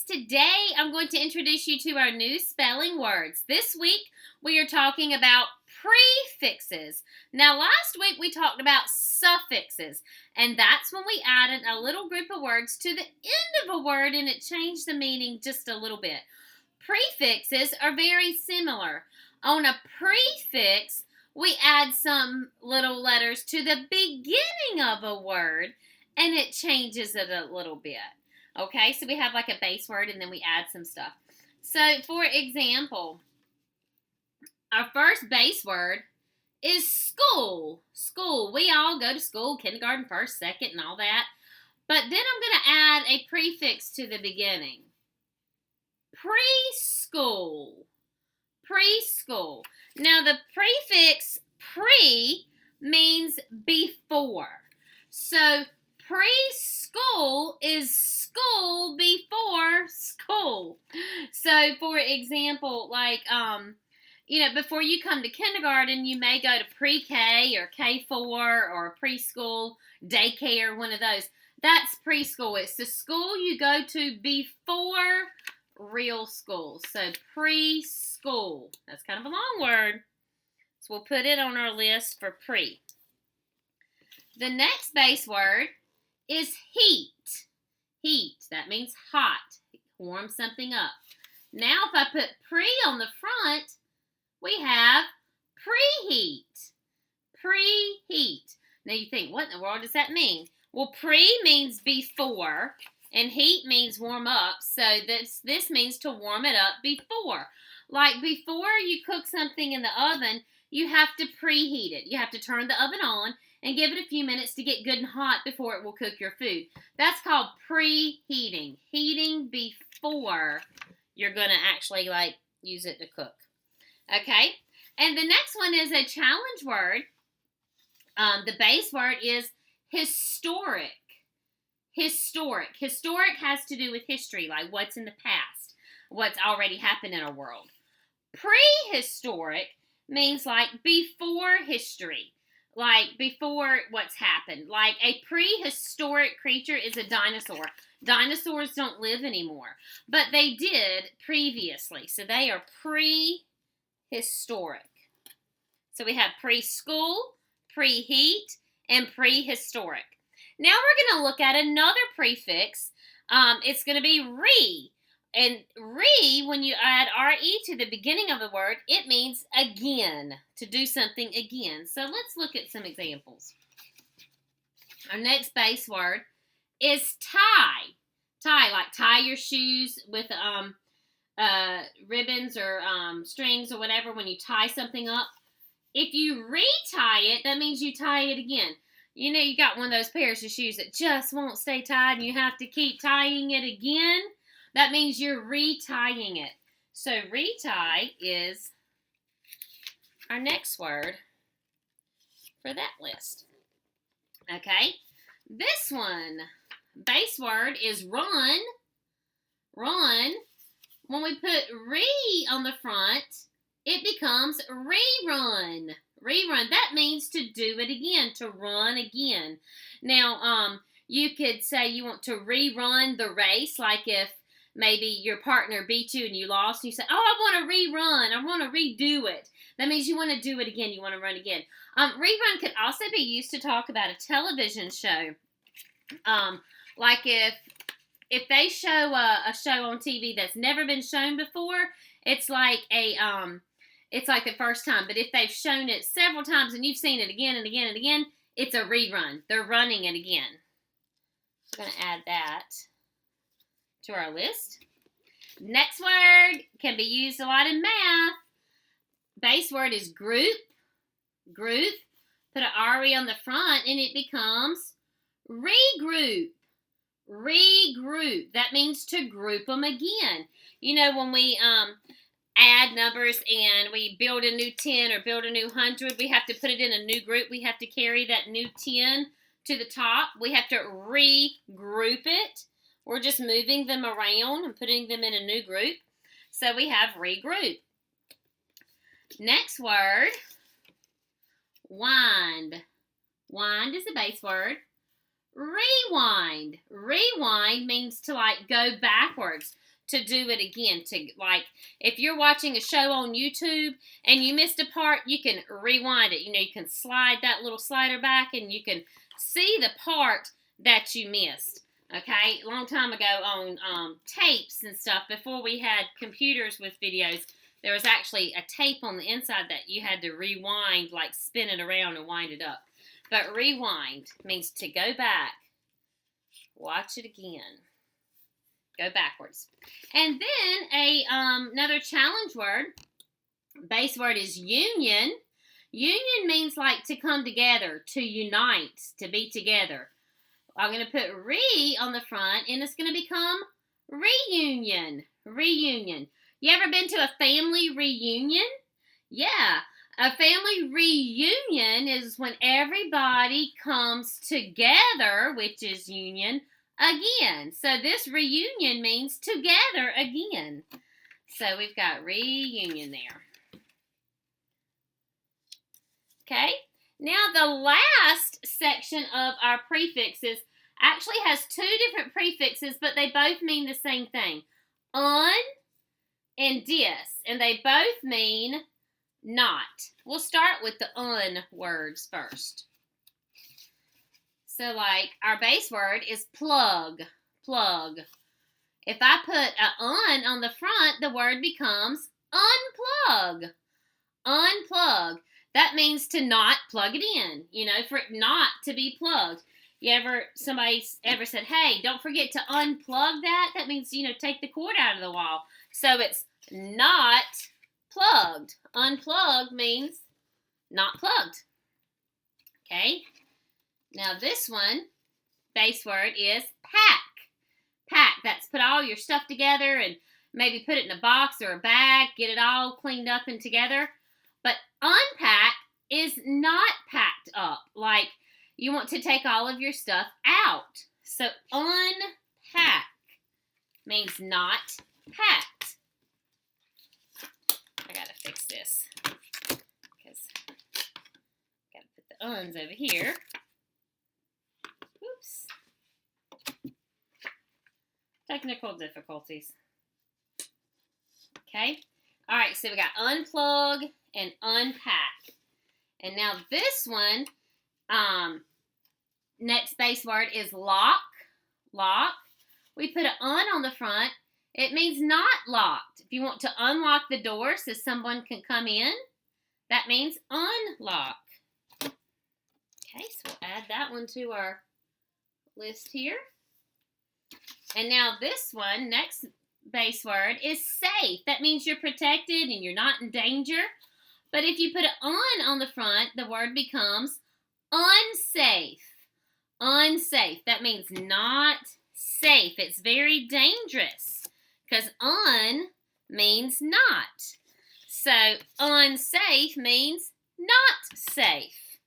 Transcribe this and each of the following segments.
Today I'm going to introduce you to our new spelling words. This week we are talking about prefixes. Now last week we talked about suffixes, and that's when we added a little group of words to the end of a word and it changed the meaning just a little bit. Prefixes are very similar. On a prefix, we add some little letters to the beginning of a word and it changes it a little bit. Okay, so we have like a base word and then we add some stuff. So, for example, our first base word is school. School. We all go to school, kindergarten, first, second, and all that. But then I'm going to add a prefix to the beginning. Preschool. Preschool. Now, the prefix pre means before. So, preschool is school before school. So, for example, like, before you come to kindergarten, you may go to pre-K or K4 or preschool, daycare, one of those. That's preschool. It's the school you go to before real school. So, preschool. That's kind of a long word. So, we'll put it on our list for pre. The next base word is heat. Heat. That means hot. Warm something up. Now, if I put pre on the front, we have preheat. Preheat. Now, you think, what in the world does that mean? Well, pre means before, and heat means warm up. So, this means to warm it up before. Like before you cook something in the oven, you have to preheat it. You have to turn the oven on and give it a few minutes to get good and hot before it will cook your food. That's called preheating. Heating before you're going to actually use it to cook. Okay? And the next one is a challenge word. The base word is historic. Historic. Historic has to do with history, like what's in the past, what's already happened in our world. Prehistoric means like before history. Like before what's happened. Like a prehistoric creature is a dinosaur. Dinosaurs don't live anymore. But they did previously. So they are prehistoric. So we have preschool, preheat, and prehistoric. Now we're going to look at another prefix. It's going to be re. And re, when you add re to the beginning of the word, it means again, to do something again. So let's look at some examples. Our next base word is tie. Tie, like tie your shoes with ribbons or strings or whatever when you tie something up. If you retie it, that means you tie it again. You know, you got one of those pairs of shoes that just won't stay tied and you have to keep tying it again. That means you're retying it. So retie is our next word for that list. Okay. This one, base word is run. Run. When we put re on the front, it becomes rerun. Rerun. That means to do it again, to run again. Now, you could say you want to rerun the race, like if maybe your partner beat you and you lost, and you say, oh, I want to rerun. I want to redo it. That means you want to do it again. You want to run again. Rerun could also be used to talk about a television show. Like if they show a show on TV that's never been shown before, it's like it's like the first time. But if they've shown it several times and you've seen it again and again and again, it's a rerun. They're running it again. I'm going to add that to our list. Next word can be used a lot in math. Base word is group. Group. Put an RE on the front and it becomes regroup. Regroup. That means to group them again. You know, when we add numbers and we build a new 10 or build a new 100, we have to put it in a new group. We have to carry that new 10 to the top. We have to regroup it. We're just moving them around and putting them in a new group. So we have regroup. Next word, wind. Wind is a base word. Rewind. Rewind means to go backwards. to do it again. To, like, if you're watching a show on YouTube and you missed a part, you can rewind it. You know, you can slide that little slider back and you can see the part that you missed. Okay, a long time ago on tapes and stuff, before we had computers with videos, there was actually a tape on the inside that you had to rewind, like spin it around and wind it up. But rewind means to go back, watch it again, go backwards. And then another challenge word, base word is union. Union means like to come together, to unite, to be together. I'm going to put re on the front, and it's going to become reunion. Reunion. You ever been to a family reunion? Yeah. A family reunion is when everybody comes together, which is union, again. So this reunion means together again. So we've got reunion there. Okay. Now the last section of our prefixes actually has two different prefixes, but they both mean the same thing. Un and dis, and they both mean not. We'll start with the un words first. So like our base word is plug, plug. If I put an un on the front, the word becomes unplug, unplug. That means to not plug it in, you know, for it not to be plugged. Somebody ever said, hey, don't forget to unplug that? That means, you know, take the cord out of the wall. So it's not plugged. Unplugged means not plugged. Okay. Now this one, base word is pack. Pack. That's put all your stuff together and maybe put it in a box or a bag, get it all cleaned up and together. But unpack is not packed up. Like you want to take all of your stuff out. So unpack means not packed. I gotta fix this because I gotta put the uns over here. Oops. Technical difficulties. Okay. All right, so we got unplug and unpack. And now this one, next base word is lock. Lock. We put an un on the front. It means not locked. If you want to unlock the door so someone can come in, that means unlock. Okay, so we'll add that one to our list here. And now this one, next base word is safe. That means you're protected and you're not in danger. But if you put an on the front, the word becomes unsafe. Unsafe. That means not safe. It's very dangerous because un means not. So unsafe means not safe.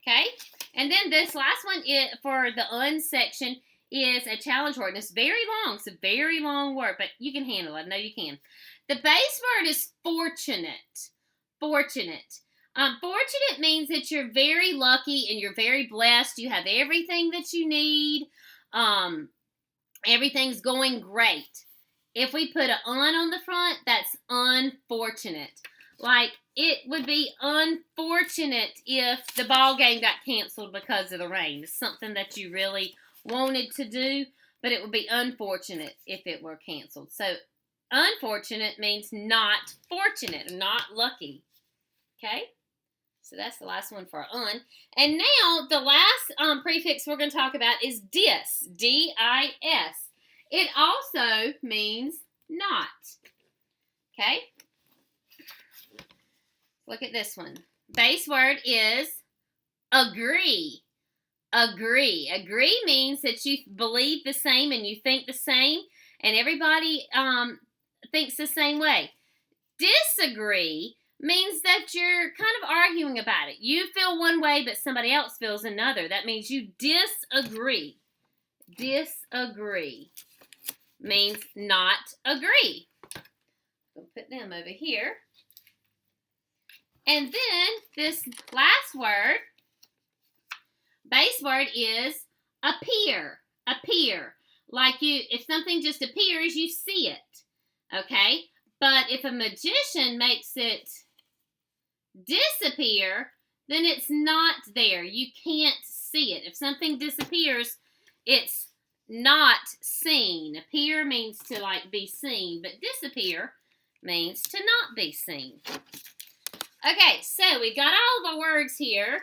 Okay? And then this last one for the un section is a challenge word. And it's very long. It's a very long word, but you can handle it. I know you can. The base word is fortunate. Fortunate. Fortunate means that you're very lucky and you're very blessed. You have everything that you need. Everything's going great. If we put an on the front, that's unfortunate. Like, it would be unfortunate if the ball game got canceled because of the rain. It's something that you really wanted to do, but it would be unfortunate if it were canceled. So, unfortunate means not fortunate, not lucky. Okay? So, that's the last one for un. And now, the last prefix we're going to talk about is dis. D-I-S. It also means not. Okay? Look at this one. Base word is agree. Agree. Agree means that you believe the same and you think the same, and everybody thinks the same way. Disagree means that you're kind of arguing about it. You feel one way, but somebody else feels another. That means you disagree. Disagree means not agree. We'll put them over here. And then this last word, base word is appear. Appear. Like if something just appears, you see it. Okay? But if a magician makes it disappear, then it's not there. You can't see it. If something disappears, it's not seen. Appear means to like be seen, but disappear means to not be seen. Okay, so we got all the words here.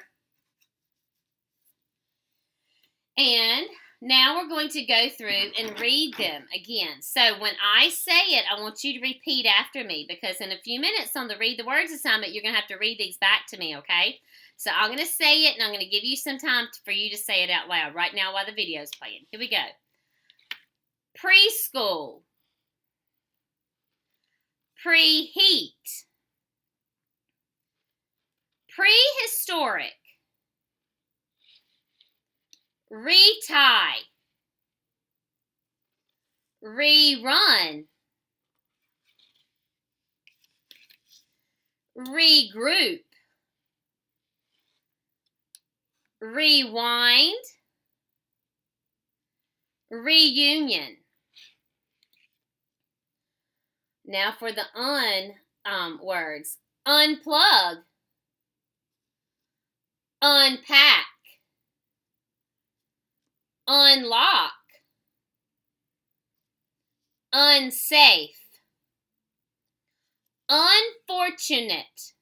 And now we're going to go through and read them again. So when I say it, I want you to repeat after me, because in a few minutes on the Read the Words assignment, you're going to have to read these back to me, okay? So I'm going to say it, and I'm going to give you some time for you to say it out loud right now while the video is playing. Here we go. Preschool. Preheat. Prehistoric. Retie. Rerun. Regroup. Rewind. Reunion. Now for the words. Unplug. Unpack. Unlock. Unsafe. Unfortunate.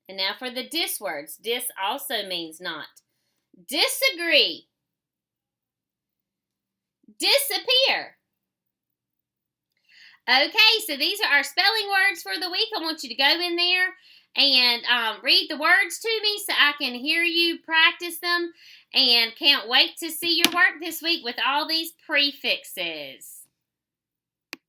And now for the dis words. Dis also means not. Disagree. Disappear. Okay, so these are our spelling words for the week. I want you to go in there and read the words to me so I can hear you practice them. And can't wait to see your work this week with all these prefixes.